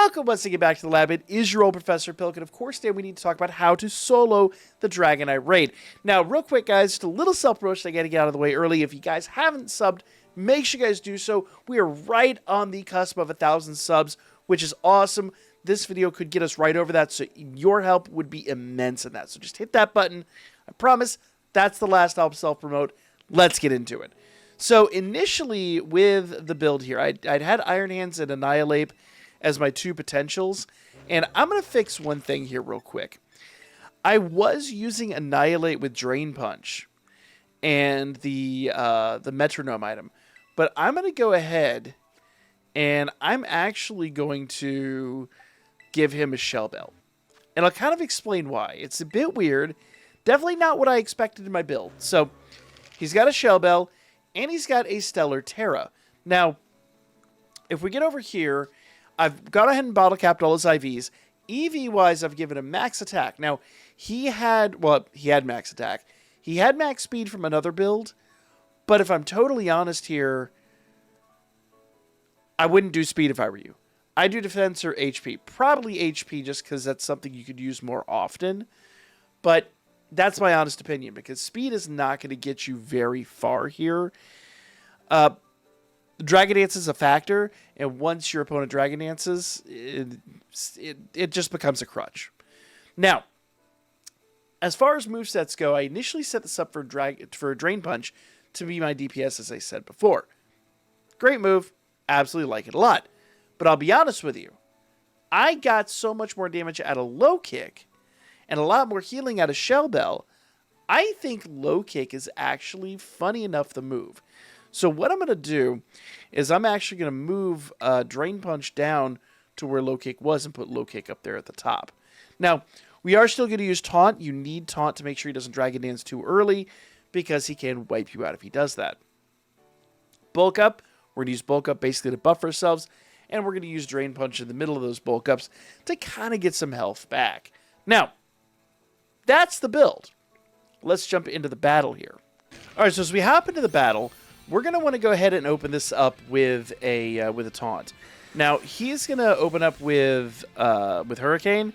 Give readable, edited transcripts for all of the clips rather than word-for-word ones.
Welcome once again back to the lab. It is your old Professor Pilk, and of course today we need to talk about how to solo the Dragonite raid. Now, real quick guys, just a little self-promotion I gotta get out of the way early. If you guys haven't subbed, make sure you guys do so. We are right on the cusp of 1,000 subs, which is awesome. This video could get us right over that, so your help would be immense in that. So just hit that button. I promise that's the last I'll self-promote. Let's get into it. So initially with the build here, I'd had Iron Hands and Annihilate as my two potentials, and I'm going to fix one thing here real quick. I was using Annihilate with Drain Punch and the Metronome item, but I'm going to go ahead and I'm actually going to give him a Shell Bell. And I'll kind of explain why. It's a bit weird. Definitely not what I expected in my build. So he's got a Shell Bell and he's got a Stellar Terra. Now, if we get over here, I've gone ahead and bottle capped all his IVs. EV-wise, I've given him max attack. Now, he had max attack. He had max speed from another build, but if I'm totally honest here, I wouldn't do speed if I were you. I do defense or HP. Probably HP just because that's something you could use more often, but that's my honest opinion because speed is not going to get you very far here. Dragon Dance is a factor, and once your opponent Dragon Dances, it just becomes a crutch. Now, as far as movesets go, I initially set this up for Drain Punch to be my DPS, as I said before. Great move. Absolutely like it a lot. But I'll be honest with you. I got so much more damage out of Low Kick and a lot more healing out of Shell Bell. I think Low Kick is actually funny enough the move. So what I'm going to do is I'm actually going to move Drain Punch down to where Low Kick was and put Low Kick up there at the top. Now, we are still going to use Taunt. You need Taunt to make sure he doesn't Dragon Dance too early because he can wipe you out if he does that. Bulk Up. We're going to use Bulk Up basically to buff ourselves, and we're going to use Drain Punch in the middle of those Bulk Ups to kind of get some health back. Now, that's the build. Let's jump into the battle here. All right, so as we hop into the battle, we're going to want to go ahead and open this up with a taunt. Now, he's going to open up with Hurricane,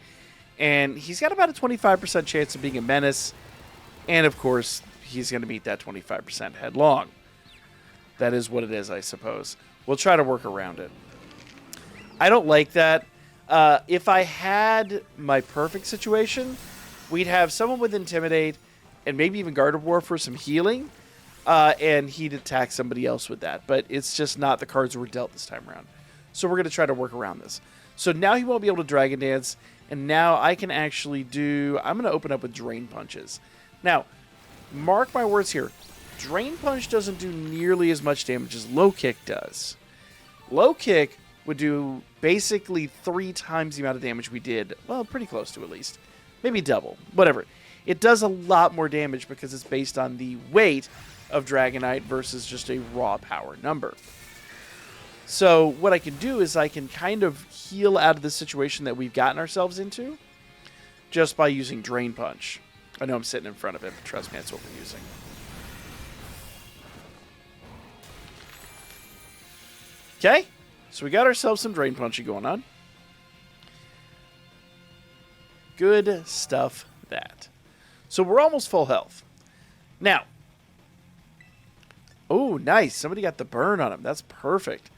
and he's got about a 25% chance of being a menace, and of course, he's going to meet that 25% headlong. That is what it is, I suppose. We'll try to work around it. I don't like that. If I had my perfect situation, we'd have someone with Intimidate and maybe even Guard of War for some healing, and he'd attack somebody else with that. But it's just not the cards we're dealt this time around. So we're going to try to work around this. So now he won't be able to Dragon Dance, and now I can actually I'm going to open up with Drain Punches. Now, mark my words here. Drain Punch doesn't do nearly as much damage as Low Kick does. Low Kick would do basically 3 times the amount of damage we did. Well, pretty close to at least. Maybe double. Whatever. It does a lot more damage because it's based on the weight of Dragonite versus just a raw power number. So what I can do is I can kind of heal out of the situation that we've gotten ourselves into just by using Drain Punch. I know I'm sitting in front of it, but trust me, that's what we're using. Okay, so we got ourselves some Drain Punching going on. Good stuff, that. So we're almost full health. Now, oh, nice. Somebody got the burn on him. That's perfect.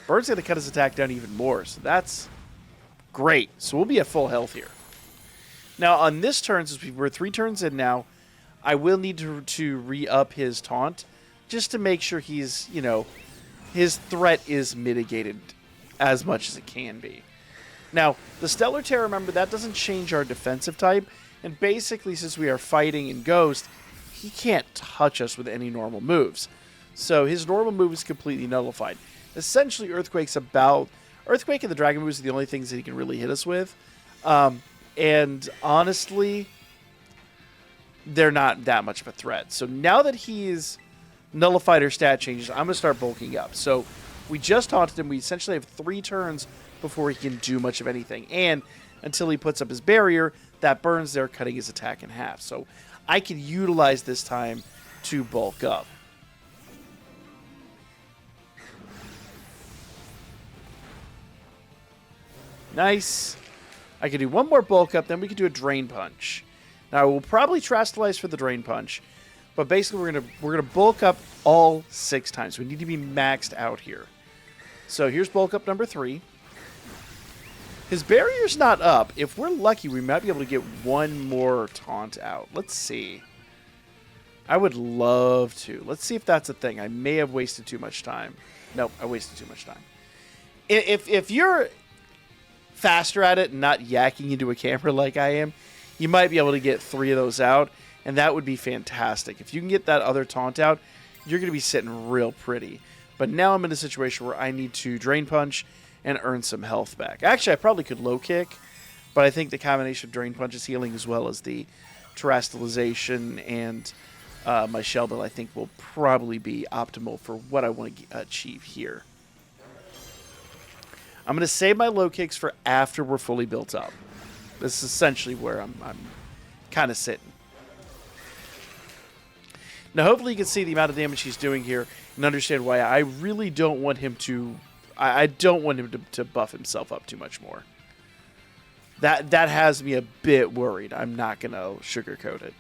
Burn's going to cut his attack down even more, so that's great. So we'll be at full health here. Now, on this turn, since we're 3 turns in now, I will need to re-up his taunt just to make sure he's, his threat is mitigated as much as it can be. Now, the Stellar Terror, remember, that doesn't change our defensive type. And basically, since we are fighting in Ghost, he can't touch us with any normal moves. So his normal move is completely nullified. Essentially, Earthquake and the Dragon moves are the only things that he can really hit us with. And honestly, they're not that much of a threat. So now that he's nullified or stat changes, I'm going to start bulking up. So we just taunted him. We essentially have 3 turns before he can do much of anything. And until he puts up his barrier, that burns there, cutting his attack in half. So I can utilize this time to bulk up. Nice. I could do one more bulk up, then we could do a drain punch. Now we'll probably Terastallize for the drain punch, but basically we're gonna bulk up all 6 times. We need to be maxed out here. So here's bulk up number 3. His barrier's not up. If we're lucky, we might be able to get one more taunt out. Let's see. I would love to. Let's see if that's a thing. I may have wasted too much time. Nope, I wasted too much time. If you're faster at it and not yakking into a camera like I am, you might be able to get 3 of those out, and that would be fantastic. If you can get that other taunt out, you're going to be sitting real pretty. But now I'm in a situation where I need to drain punch and earn some health back. Actually, I probably could low kick, but I think the combination of drain punch's healing as well as the terastallization and my shell bill, I think, will probably be optimal for what I want to achieve here. I'm going to save my low kicks for after we're fully built up. This is essentially where I'm kind of sitting. Now, hopefully you can see the amount of damage he's doing here and understand why I really don't want him to... I don't want him to buff himself up too much more. That has me a bit worried. I'm not going to sugarcoat it.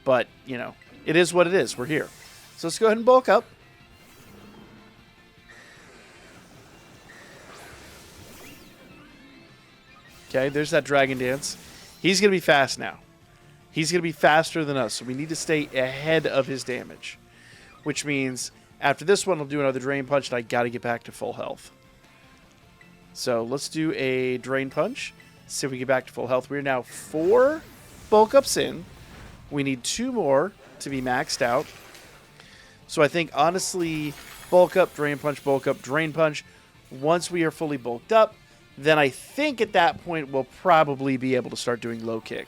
But, you know, it is what it is. We're here. So let's go ahead and bulk up. Okay, there's that Dragon Dance. He's going to be fast now. He's going to be faster than us, so we need to stay ahead of his damage. Which means after this one, I'll do another Drain Punch, and I got to get back to full health. So let's do a Drain Punch. See if we get back to full health. We're now 4 bulk ups in. We need 2 more to be maxed out. So I think, honestly, bulk up, Drain Punch, bulk up, Drain Punch. Once we are fully bulked up, then I think at that point we'll probably be able to start doing low kick.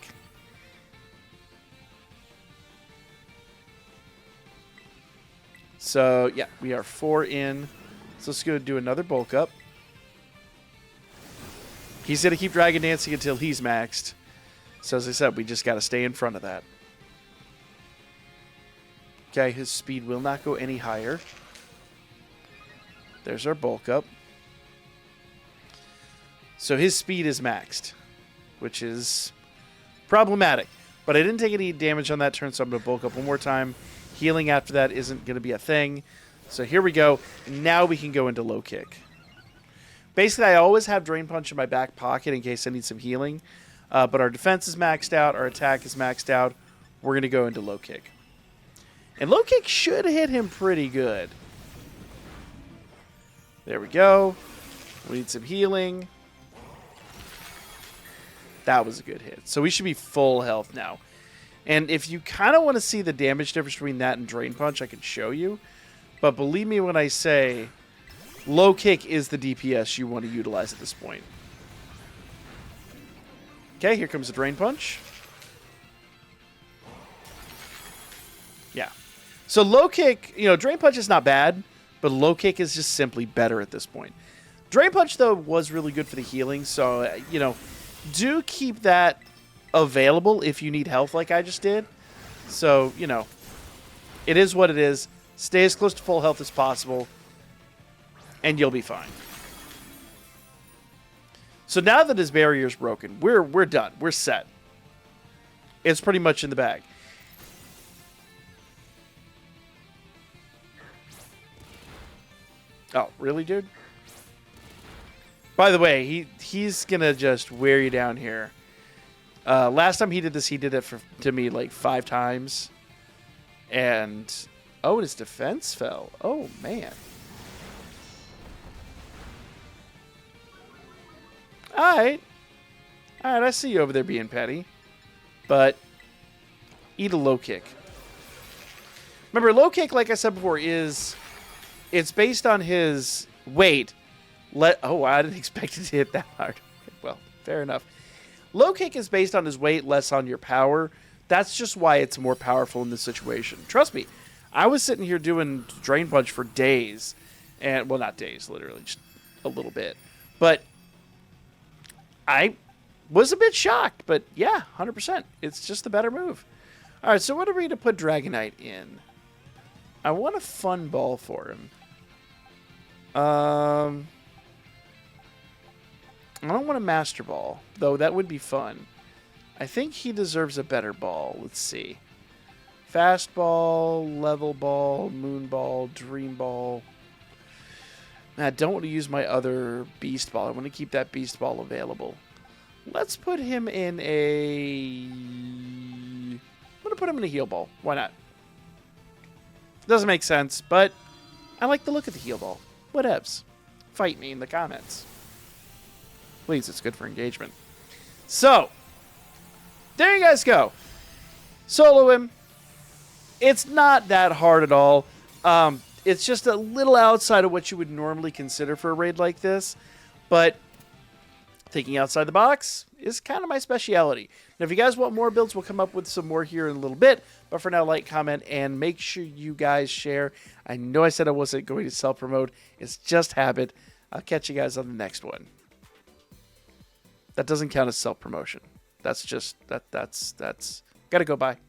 So, yeah, we are 4 in. So let's go do another bulk up. He's going to keep Dragon Dancing until he's maxed. So as I said, we just got to stay in front of that. Okay, his speed will not go any higher. There's our bulk up. So his speed is maxed, which is problematic. But I didn't take any damage on that turn, so I'm going to bulk up one more time. Healing after that isn't going to be a thing. So here we go. Now we can go into low kick. Basically, I always have Drain Punch in my back pocket in case I need some healing. But our defense is maxed out. Our attack is maxed out. We're going to go into low kick. And low kick should hit him pretty good. There we go. We need some healing. That was a good hit. So we should be full health now. And if you kind of want to see the damage difference between that and Drain Punch, I can show you. But believe me when I say low kick is the DPS you want to utilize at this point. Okay, here comes the Drain Punch. Yeah. So low kick, you know, Drain Punch is not bad, but low kick is just simply better at this point. Drain Punch, though, was really good for the healing. So, you know, do keep that available if you need health like I just did. So, you know, it is what it is. Stay as close to full health as possible, and you'll be fine. So now that his barrier's broken, we're done. We're set. It's pretty much in the bag. Oh, really, dude? By the way, he's going to just wear you down here. Last time he did this, he did it to me like 5 times. And, oh, his defense fell. Oh, man. Alright. Alright, I see you over there being petty. But, eat a low kick. Remember, low kick, like I said before, it's based on his weight. Oh, I didn't expect it to hit that hard. Well, fair enough. Low kick is based on his weight, less on your power. That's just why it's more powerful in this situation. Trust me, I was sitting here doing Drain Punch for days. And, well, not days, literally, just a little bit. But I was a bit shocked. But, yeah, 100%. It's just the better move. All right, so what are we going to put Dragonite in? I want a fun ball for him. I don't want a Master Ball, though that would be fun. I think he deserves a better ball. Let's see. Fastball, Level Ball, Moon Ball, Dream Ball. I don't want to use my other Beast Ball. I want to keep that Beast Ball available. Let's put him in a... I'm going to put him in a Heal Ball. Why not? Doesn't make sense, but I like the look of the Heal Ball. Whatevs. Fight me in the comments. Please, it's good for engagement. So, there you guys go. Solo him. It's not that hard at all. It's just a little outside of what you would normally consider for a raid like this. But thinking outside the box is kind of my speciality. Now, if you guys want more builds, we'll come up with some more here in a little bit. But for now, like, comment, and make sure you guys share. I know I said I wasn't going to self-promote. It's just habit. I'll catch you guys on the next one. That doesn't count as self-promotion. That's just, that's, gotta go by.